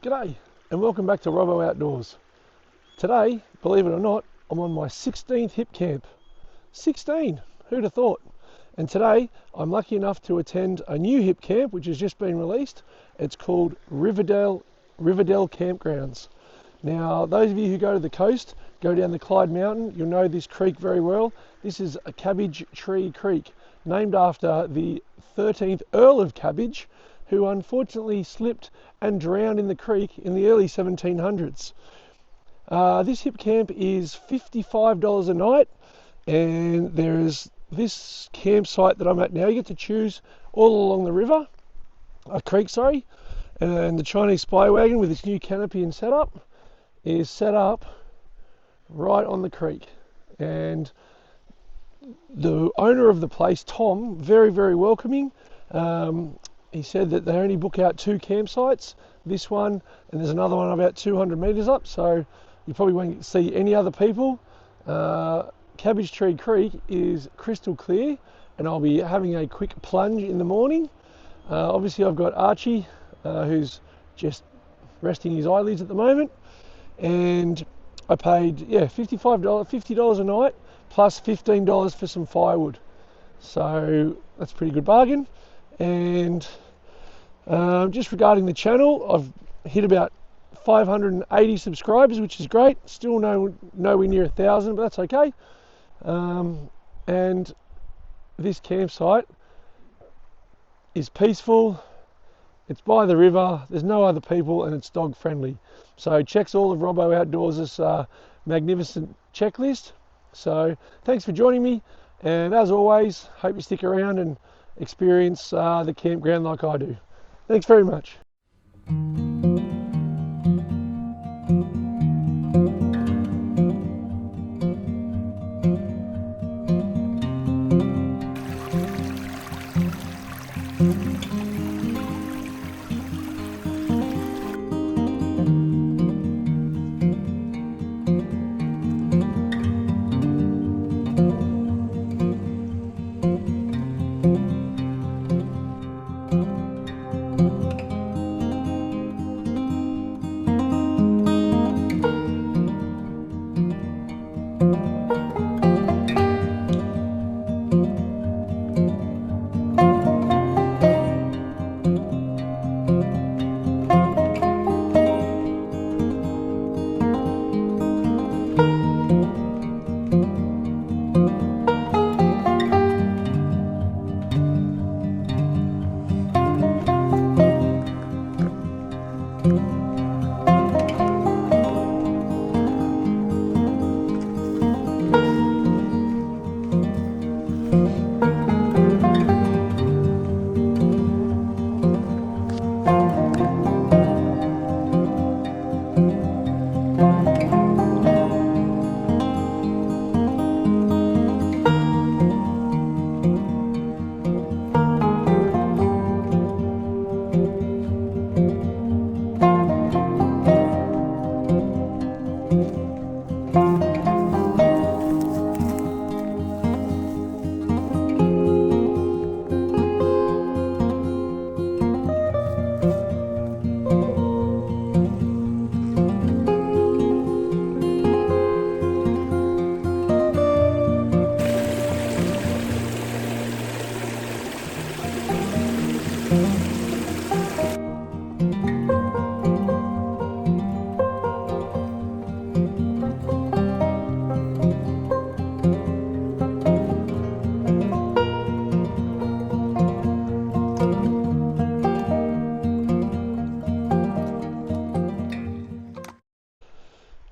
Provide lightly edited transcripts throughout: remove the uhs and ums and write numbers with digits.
G'day and welcome back to Robbo Outdoors. Today, believe it or not, I'm on my 16th Hipcamp. 16, who'd have thought? And today I'm lucky enough to attend a new Hipcamp which has just been released. It's called Riverdell Campgrounds. Now those of you who go to the coast, go down the Clyde Mountain, you'll know this creek very well. This is a Cabbage Tree Creek, named after the 13th Earl of Cabbage, who unfortunately slipped and drowned in the creek in the early 1700s. This Hipcamp is $55 a night, and there is this campsite that I'm at now. You get to choose all along the river, creek, sorry, and the Chinese spy wagon with its new canopy and setup is set up right on the creek. And the owner of the place, Tom, very, very welcoming. He said that they only book out 2 campsites, this one, and there's another one about 200 metres up, so you probably won't see any other people. Cabbage Tree Creek is crystal clear, and I'll be having a quick plunge in the morning. Obviously I've got Archie, who's just resting his eyelids at the moment, and I paid $50 a night, plus $15 for some firewood. So that's a pretty good bargain. And just regarding the channel, I've hit about 580 subscribers, which is great. Still nowhere near 1,000, but that's okay. And this campsite is peaceful, it's by the river, there's no other people, and it's dog friendly. So checks all of Robbo Outdoors' magnificent checklist. So thanks for joining me, and as always, hope you stick around and experience the campground like I do. Thanks very much.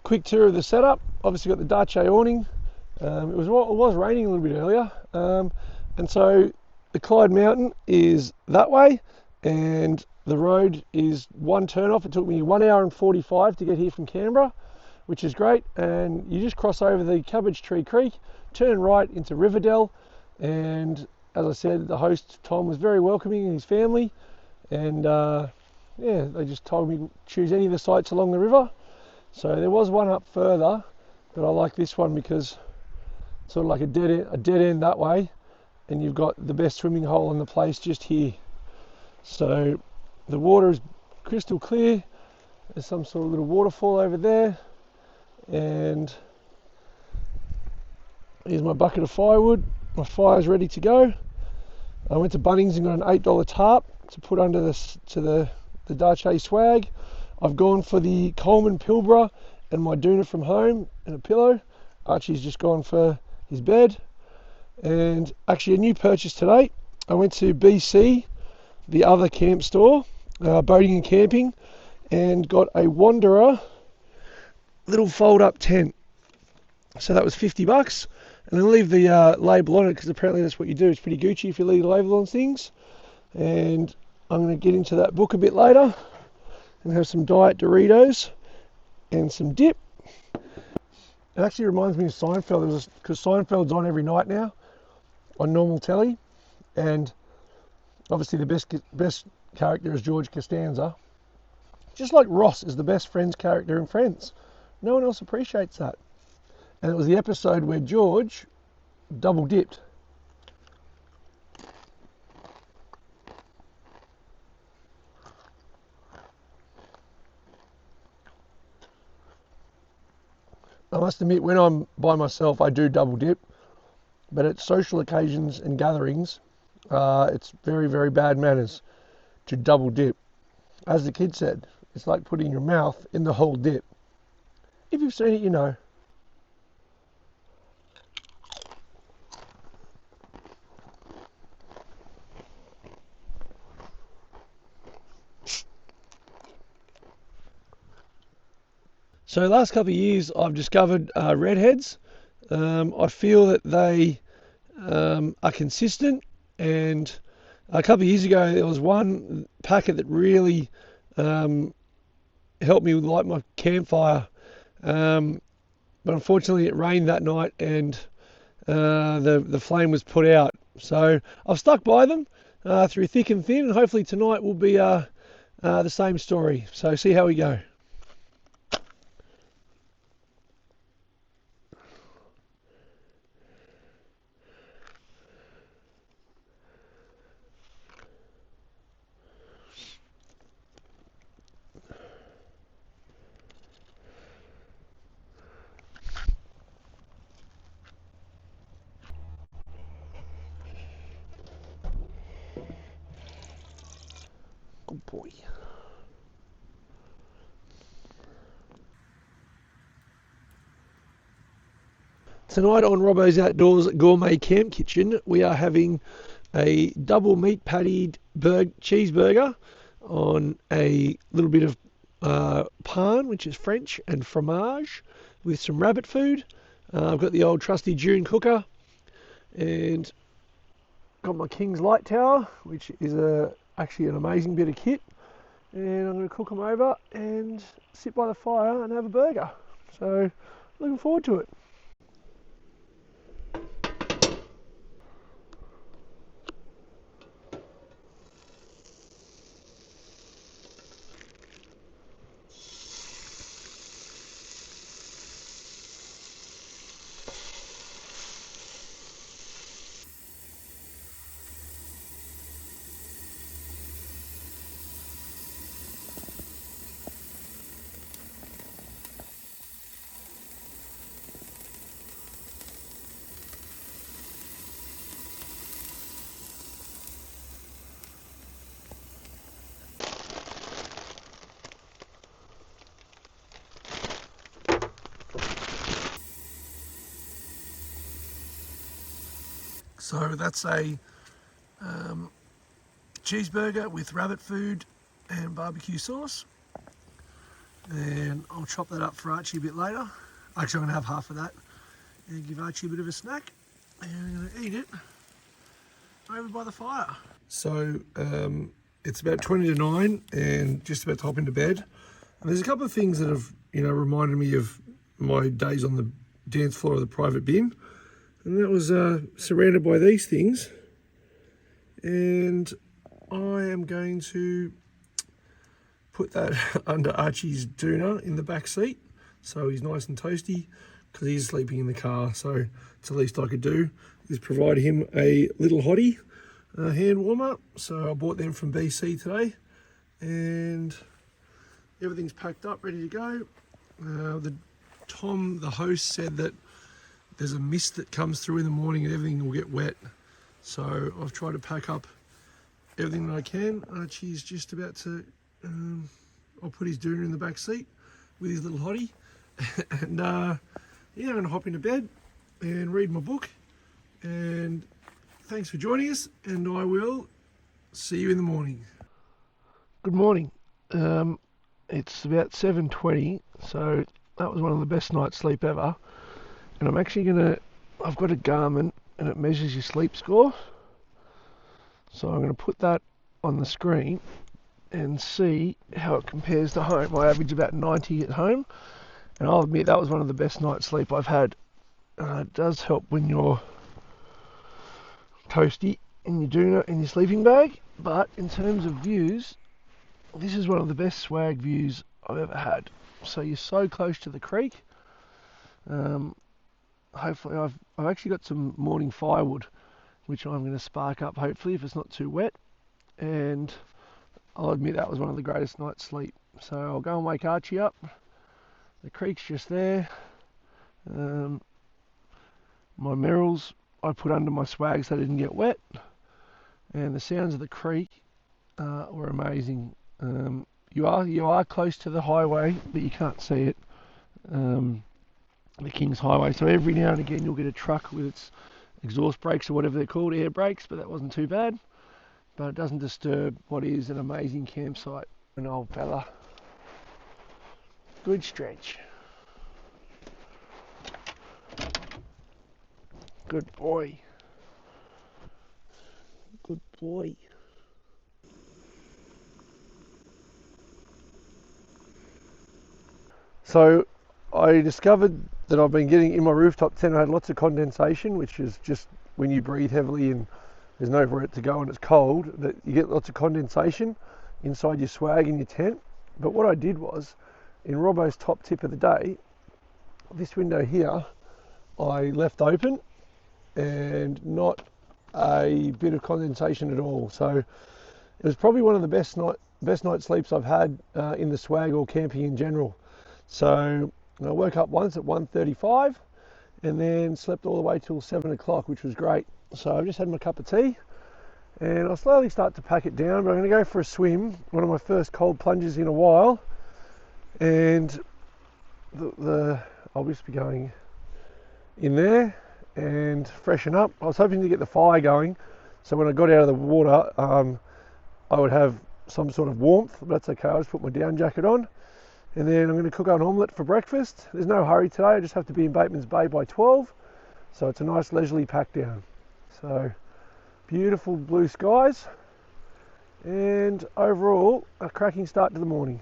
Quick tour of the setup. Obviously got the Dache awning. It was raining a little bit earlier, and so the Clyde Mountain is that way, and the road is one turn off. It took me 1 hour and 45 to get here from Canberra, which is great. And you just cross over the Cabbage Tree Creek, turn right into Riverdale, and as I said, the host Tom was very welcoming, and his family, and yeah, they just told me choose any of the sites along the river. So there was one up further, but I like this one because it's sort of like a dead end that way, and you've got the best swimming hole in the place just here. So the water is crystal clear, There's some sort of little waterfall over there, and here's my bucket of firewood. My fire's ready to go. I went to Bunnings and got an $8 tarp to put under the Dache swag. I've gone for the Coleman Pilbara and my doona from home and a pillow. Archie's just gone for his bed. And actually a new purchase today. I went to BC, the other camp store, boating and camping, and got a Wanderer little fold-up tent. So that was $50. And I'll leave the label on it because apparently that's what you do. It's pretty Gucci if you leave the label on things. And I'm going to get into that book a bit later and have some Diet Doritos and some dip. It actually reminds me of Seinfeld, because Seinfeld's on every night now on normal telly, and obviously the best character is George Costanza. Just like Ross is the best Friends character in Friends. No one else appreciates that. And it was the episode where George double dipped. I must admit, when I'm by myself, I do double dip. But at social occasions and gatherings, it's very, very bad manners to double dip. As the kid said, it's like putting your mouth in the whole dip. If you've seen it, you know. So the last couple of years I've discovered redheads. I feel that they are consistent, and a couple of years ago there was one packet that really helped me light my campfire, but unfortunately it rained that night and the flame was put out. So I've stuck by them through thick and thin, and hopefully tonight will be the same story. So see how we go. Good boy. Tonight on Robbo's Outdoors Gourmet Camp Kitchen, we are having a double meat pattied cheeseburger on a little bit of pan, which is French, and fromage with some rabbit food. I've got the old trusty Dune cooker, and got my King's Light Tower, which is actually an amazing bit of kit. And I'm going to cook them over and sit by the fire and have a burger. So looking forward to it. So that's a cheeseburger with rabbit food and barbecue sauce. And I'll chop that up for Archie a bit later. Actually, I'm going to have half of that and give Archie a bit of a snack. And I'm going to eat it over by the fire. So it's about 20 to 9 and just about to hop into bed. And there's a couple of things that have, reminded me of my days on the dance floor of the private bin. And that was surrounded by these things. And I am going to put that under Archie's doona in the back seat, so he's nice and toasty, because he's sleeping in the car. So it's the least I could do is provide him a little hottie hand warmer. So I bought them from BC today, and Everything's packed up, ready to go. Tom, the host, said that there's a mist that comes through in the morning and everything will get wet. So I've tried to pack up everything that I can. Archie's just about to, I'll put his doona in the back seat with his little hottie. And yeah, I'm going to hop into bed and read my book. And thanks for joining us, and I will see you in the morning. Good morning. It's about 7:20, so that was one of the best night's sleep ever. And I'm actually I've got a Garmin and it measures your sleep score. So I'm going to put that on the screen and see how it compares to home. I average about 90 at home, and I'll admit that was one of the best night's sleep I've had. It does help when you're toasty in your doona in your sleeping bag, but in terms of views, this is one of the best swag views I've ever had. So you're so close to the creek. Hopefully I've actually got some morning firewood, which I'm going to spark up hopefully if it's not too wet, and I'll admit that was one of the greatest night's sleep. So I'll go and wake Archie up. The creek's just there. My merrills I put under my swag so they didn't get wet, and the sounds of the creek were amazing. You are close to the highway, but you can't see it, the King's Highway. So every now and again you'll get a truck with its exhaust brakes or whatever they're called, air brakes, but that wasn't too bad. But it doesn't disturb what is an amazing campsite. An old fella. Good stretch. Good boy. Good boy. So I discovered that I've been getting in my rooftop tent, I had lots of condensation, which is just when you breathe heavily and there's nowhere to go and it's cold, that you get lots of condensation inside your swag in your tent. But what I did was, in Robbo's top tip of the day, this window here I left open and not a bit of condensation at all. So it was probably one of the best night sleeps I've had in the swag or camping in general. So I woke up once at 1:35 and then slept all the way till 7 o'clock, which was great. So I've just had my cup of tea and I'll slowly start to pack it down, but I'm going to go for a swim, one of my first cold plunges in a while, and I'll just be going in there and freshen up. I was hoping to get the fire going, so when I got out of the water I would have some sort of warmth, but that's okay. I'll just put my down jacket on. And then I'm going to cook an omelette for breakfast. There's no hurry today, I just have to be in Bateman's Bay by 12. So it's a nice leisurely pack down. So beautiful blue skies and overall a cracking start to the morning.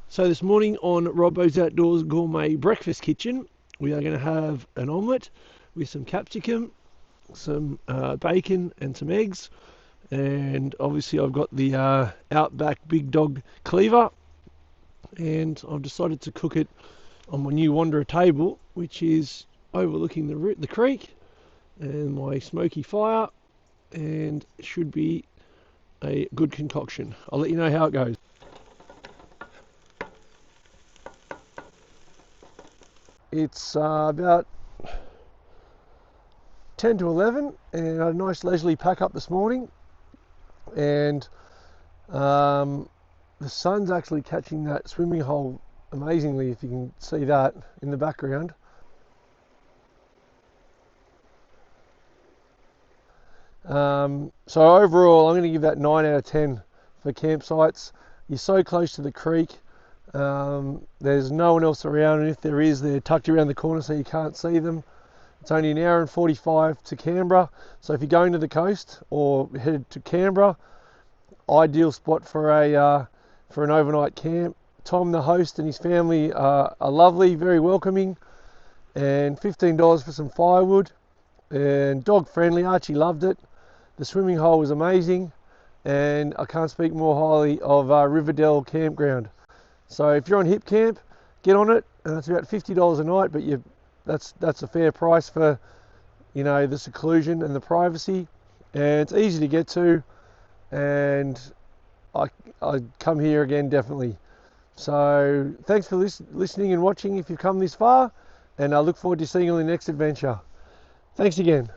So this morning on Robbo's Outdoors Gourmet Breakfast Kitchen, we are going to have an omelette with some capsicum, some bacon and some eggs, and obviously I've got the Outback Big Dog cleaver, and I've decided to cook it on my new Wanderer table, which is overlooking the creek and my smoky fire, and it should be a good concoction. I'll let you know how it goes. It's about 10 to 11 and I had a nice leisurely pack up this morning, and the sun's actually catching that swimming hole amazingly, if you can see that in the background. So overall I'm going to give that 9 out of 10 for campsites. You're so close to the creek. There's no one else around, and if there is, they're tucked around the corner so you can't see them. It's only an hour and 45 to Canberra, so if you're going to the coast or headed to Canberra, ideal spot for an overnight camp. Tom, the host, and his family are lovely, very welcoming. and $15 for some firewood, and dog friendly. Archie loved it. The swimming hole was amazing, and I can't speak more highly of Riverdell Campground. So if you're on Hipcamp, get on it, and it's about $50 a night, but that's a fair price for, you know, the seclusion and the privacy, and it's easy to get to, and I'd come here again definitely. So thanks for listening and watching if you've come this far, and I look forward to seeing you on the next adventure. Thanks again.